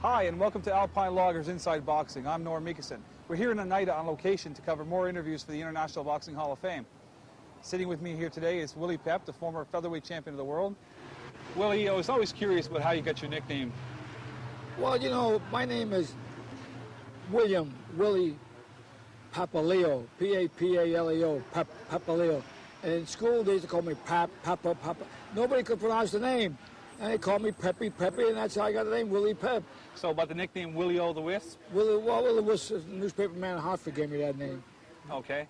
Hi, and welcome to Alpine Loggers Inside Boxing. I'm Norm Meekison. We're here in Oneida on location to cover more interviews for the International Boxing Hall of Fame. Sitting with me here today is Willie Pep, the former featherweight champion of the world. Willie, I was always curious about how you got your nickname. Well, you know, my name is Willie Papaleo, P-A-P-A-L-E-O, Papaleo. And in school, they used to call me Papa. Nobody could pronounce the name. And they called me Peppy, and that's how I got the name, Willie Pep. So about the nickname Willie-O the Wisp? Willie Wisp, the newspaper man in Hartford gave me that name. Okay.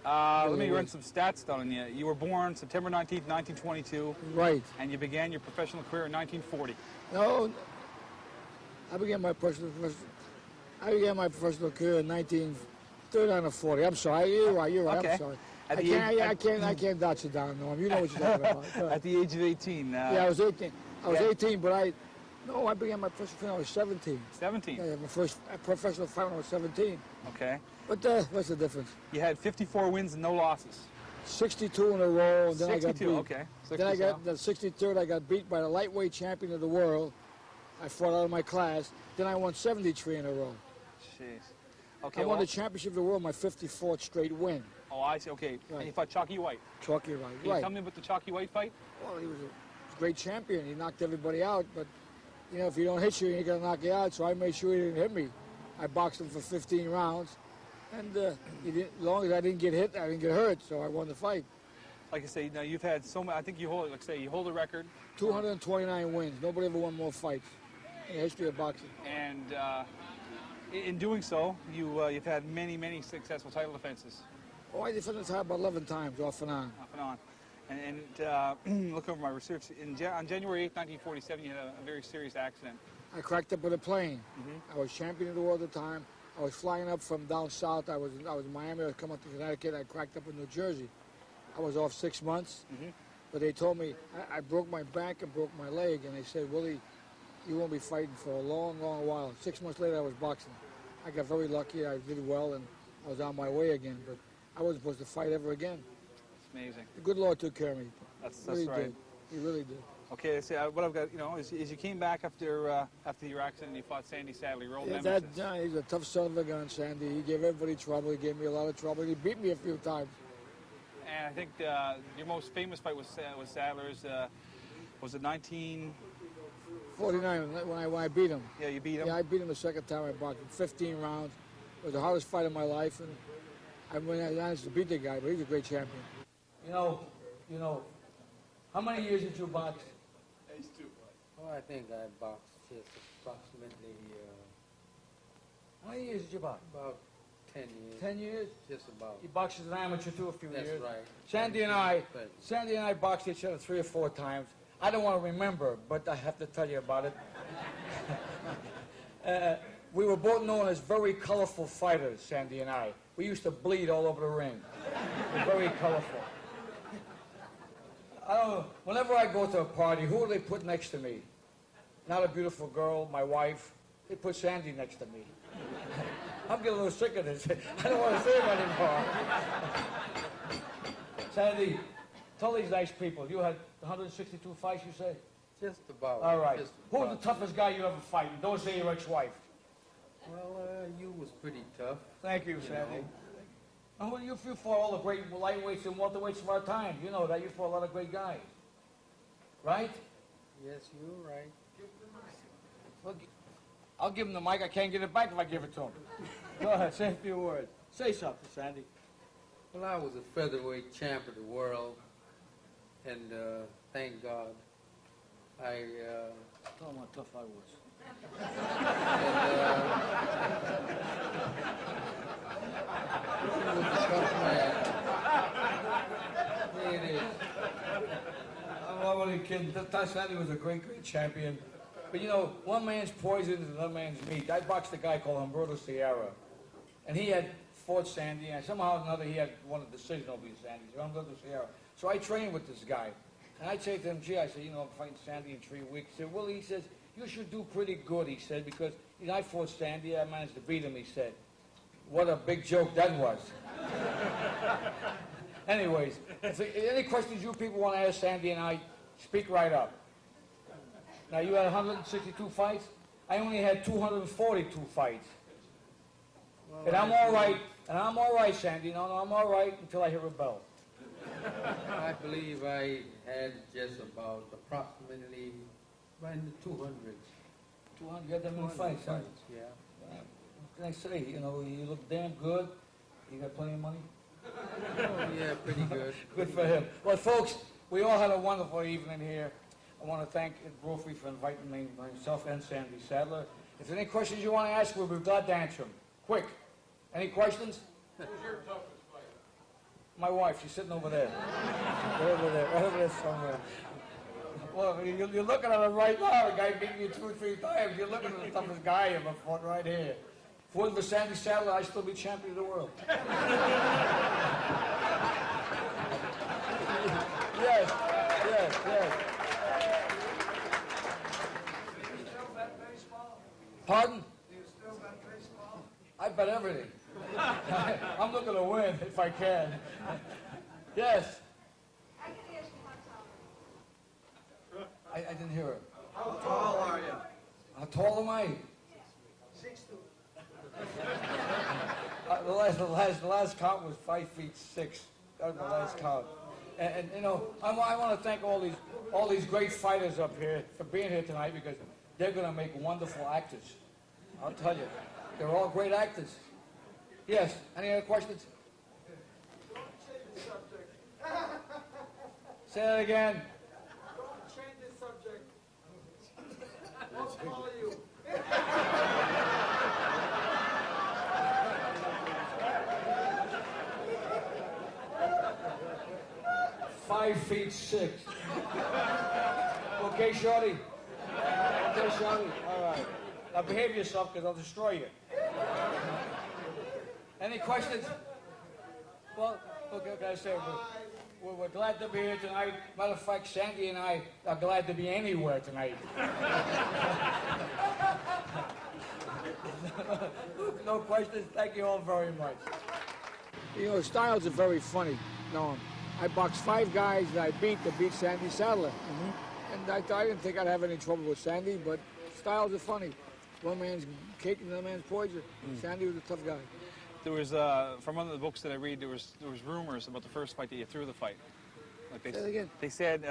Let me run some stats down on you. You were born September 19th, 1922. Right. And you began your professional career in 1940. No, I began my professional career in 1939 or 40. I'm sorry, you're right, Okay. I'm sorry. I can't dodge it down, Norm. You know what you're talking about. At the age of 18. Yeah, I was 18. I was 18, but I began my professional career when I was 17. 17? Yeah, my first professional fight when I was 17. Okay. But what's the difference? You had 54 wins and no losses. 62 in a row, and then 62, I got beat. okay. 60 then I got the 63rd. I got beat by the lightweight champion of the world. I fought out of my class. Then I won 73 in a row. Jeez. Okay. I won the championship of the world, my 54th straight win. Oh, I see. Okay. Right. And you fought Chalky White. Chalky White. Can you tell me about the Chalky White fight? Well, he was a great champion. He knocked everybody out, but you know, if he don't hit you, he ain't gonna knock you out. So I made sure he didn't hit me. I boxed him for 15 rounds, and as long as I didn't get hit, I didn't get hurt. So I won the fight. Like I say, now you've had so many. I think you hold. Like say, you hold a record. 229 wins. Nobody ever won more fights in the history of boxing. And in doing so, you've had many successful title defenses. Oh, I defended the title about 11 times, off and on. Off and on. And look over my research. On January 8th, 1947, you had a very serious accident. I cracked up with a plane. I was champion of the world at the time. I was flying up from down south. I was in Miami. I was coming up to Connecticut. I cracked up in New Jersey. I was off 6 months. But they told me I broke my back and broke my leg. And they said, Willie, you won't be fighting for a long while. 6 months later, I was boxing. I got very lucky. I did well, and I was on my way again. But I wasn't supposed to fight ever again. It's amazing. The good Lord took care of me. That's really right. Did. He really did. Okay, so what I've got, is you came back after your accident and you fought Sandy Sadler, your old nemesis. He's a tough son of a gun, Sandy. He gave everybody trouble. He gave me a lot of trouble. He beat me a few times. And I think your most famous fight was Sadler's. Was it 1949 when I beat him? Yeah, you beat him. Yeah, I beat him the second time I boxed him. 15 rounds. It was the hardest fight of my life, and I managed to beat the guy, but he's a great champion. You know, how many years did you box? Age 2. Oh, I think I boxed just approximately. How many years did you box? About 10 years. 10 years? Just about. You boxed as an amateur too a few years. That's right. Sandy and I boxed each other 3 or 4 times. I don't want to remember, but I have to tell you about it. We were both known as very colorful fighters, Sandy and I. We used to bleed all over the ring. Very colorful. I don't know, whenever I go to a party, who do they put next to me? Not a beautiful girl, my wife. They put Sandy next to me. I'm getting a little sick of this. I don't want to say it anymore. Sandy, tell these nice people, you had 162 fights, you say? Just about. All right. Who was the toughest guy you ever fight? Don't say your ex-wife. Well, you was pretty tough. Thank you, Sandy. And you fought all the great lightweights and welterweights of our time. You know that. You fought a lot of great guys. Right? Yes, you're right. Well, I'll give him the mic. I can't get it back if I give it to him. Go ahead. Say a few words. Say something, Sandy. Well, I was a featherweight champ of the world, and thank God, Tell him how tough I was. It is. I'm only kidding. Sandy was a great champion. But you know, one man's poison is another man's meat. I boxed a guy called Humberto Sierra, and he had fought Sandy, and somehow or another he had won a decision over Sandy. So Humberto Sierra. So I trained with this guy, and I say to him, gee, I said, I'm fighting Sandy in 3 weeks. He said, Willie, he says, you should do pretty good, he said, because I fought Sandy, I managed to beat him, he said. What a big joke that was. Anyways, any questions you people want to ask Sandy and I, speak right up. Now, you had 162 fights? I only had 242 fights. Well, And I'm all right. And I'm all right, Sandy. No, I'm all right until I hear a bell. I believe I had just about approximately right in the 200s. 200, you got that many fights, huh? Yeah. What can I say? You know, you look damn good. You got plenty of money? Oh, yeah, pretty good. Good for him. Well, folks, we all had a wonderful evening here. I want to thank Ed Brophy for inviting me, myself and Sandy Sadler. If there's any questions you want to ask, we'll be glad to answer them. Quick. Any questions? Who's your toughest fighter? My wife, she's sitting over there. Right over there somewhere. Well, you're looking at her right now. The guy beat you 2 or 3 times. You're looking at the toughest guy ever fought right here. If it wasn't for Sandy Sadler, I'd still be champion of the world. Yes. Do you still bet baseball? Pardon? Do you still bet baseball? I bet everything. I'm looking to win if I can. Yes. I can ask you how tall. I didn't hear her. How tall are you? How tall am I? 6'2". The last count was 5'6". That was the last count. And you know, I want to thank all these great fighters up here for being here tonight because they're going to make wonderful actors. I'll tell you, they're all great actors. Yes. Any other questions? Don't change the subject. Say that again. Don't change the subject. How tall are you? Five feet 6. Okay, Shorty? Okay, Shorty? All right. Now behave yourself because I'll destroy you. Any questions? Well, okay, I say we're glad to be here tonight. Matter of fact, Sandy and I are glad to be anywhere tonight. No questions? Thank you all very much. You know, styles are very funny. No, I boxed 5 guys that I beat to beat Sandy Sadler. And I didn't think I'd have any trouble with Sandy, but styles are funny. One man's cake and another man's poison. Sandy was a tough guy. There was, from one of the books that I read, there was rumors about the first fight that you threw the fight. Like Say that again. They said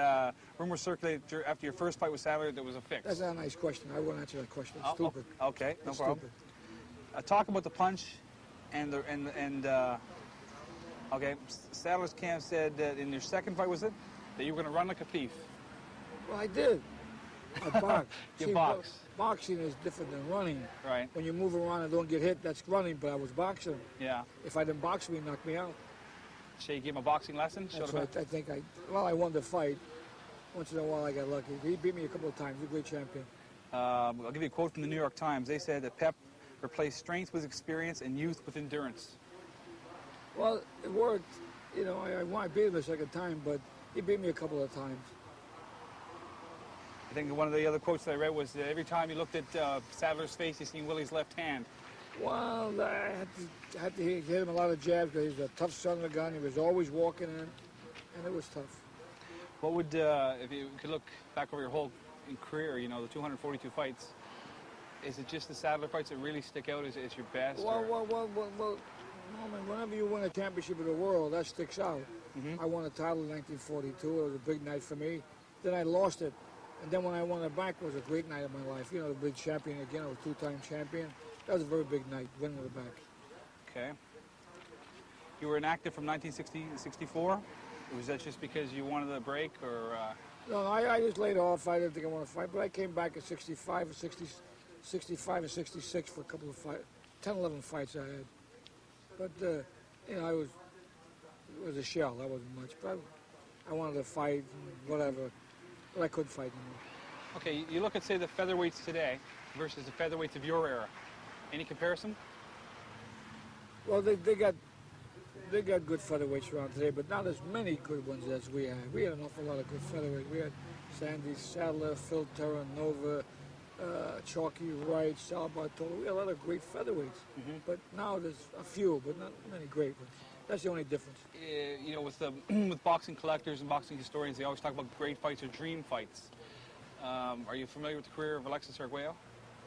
rumors circulated after your first fight with Sadler there was a fix. That's not a nice question. I won't answer that question. It's stupid. Okay, no It's problem. stupid. Talk about the punch okay, Sadler's camp said that in your second fight, was it, that you were going to run like a thief. Well, I did. I boxed. You boxed. Boxing is different than running. Right. When you move around and don't get hit, that's running, but I was boxing. Yeah. If I didn't box, he knocked me out. Shay gave him a boxing lesson? That's right. I think I won the fight. Once in a while, I got lucky. He beat me a couple of times. He's a great champion. I'll give you a quote from the New York Times. They said that Pep replaced strength with experience and youth with endurance. Well, it worked. You know, I beat him a second time, but he beat me a couple of times. I think one of the other quotes that I read was that every time you looked at Sadler's face, you seen Willie's left hand. Well, I had to hit him a lot of jabs because he was a tough son of a gun. He was always walking in, and it was tough. What would, if you could look back over your whole career, you know, the 242 fights, is it just the Sadler fights that really stick out as your best? Well, Norman, whenever you win a championship of the world, that sticks out. I won a title in 1942. It was a big night for me. Then I lost it. And then when I won it back, it was a great night of my life. You know, the big champion again. I was 2-time champion. That was a very big night, winning it back. Okay. You were inactive from 1960 to 64? Was that just because you wanted a break, or? No, I just laid off. I didn't think I wanted to fight, but I came back at 65 or 65 and 66 for a couple of fights, 10, 11 fights I had. But, you know, it was a shell. That wasn't much. But I wanted to fight, whatever. But I couldn't fight anymore. Okay, you look at, say, the featherweights today versus the featherweights of your era. Any comparison? Well, they got good featherweights around today, but not as many good ones as we had. We had an awful lot of good featherweights. We had Sandy Sadler, Phil Terranova, Chalky Wright, Sal Bartolo. We had a lot of great featherweights. But now there's a few, but not many great ones. That's the only difference. You know, with with boxing collectors and boxing historians, they always talk about great fights or dream fights. Are you familiar with the career of Alexis Arguello?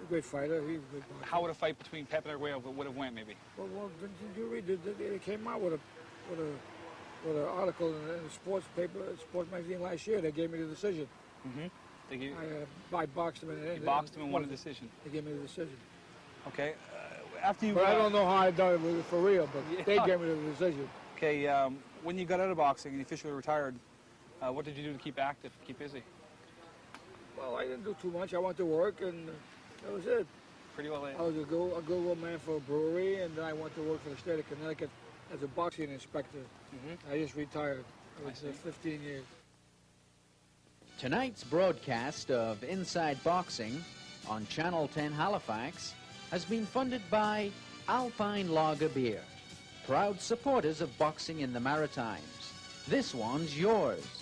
A great fighter. He's a good boxer. How would a fight between Pep and Arguello would have went, maybe? Well, did you read? They came out with an article in the sports paper, sports magazine last year. They gave me the decision. I boxed him. You boxed him and won a decision. They gave me the decision. Okay. After you. But I don't know how I done it for real. But Yeah. they gave me the decision. Okay. When you got out of boxing and you officially retired, what did you do to keep active, keep busy? Well, I didn't do too much. I went to work, and that was it. Pretty well. I was a good old man for a brewery, and then I went to work for the state of Connecticut as a boxing inspector. I just retired. I was 15 years. Tonight's broadcast of Inside Boxing on Channel 10 Halifax has been funded by Alpine Lager Beer, proud supporters of boxing in the Maritimes. This one's yours.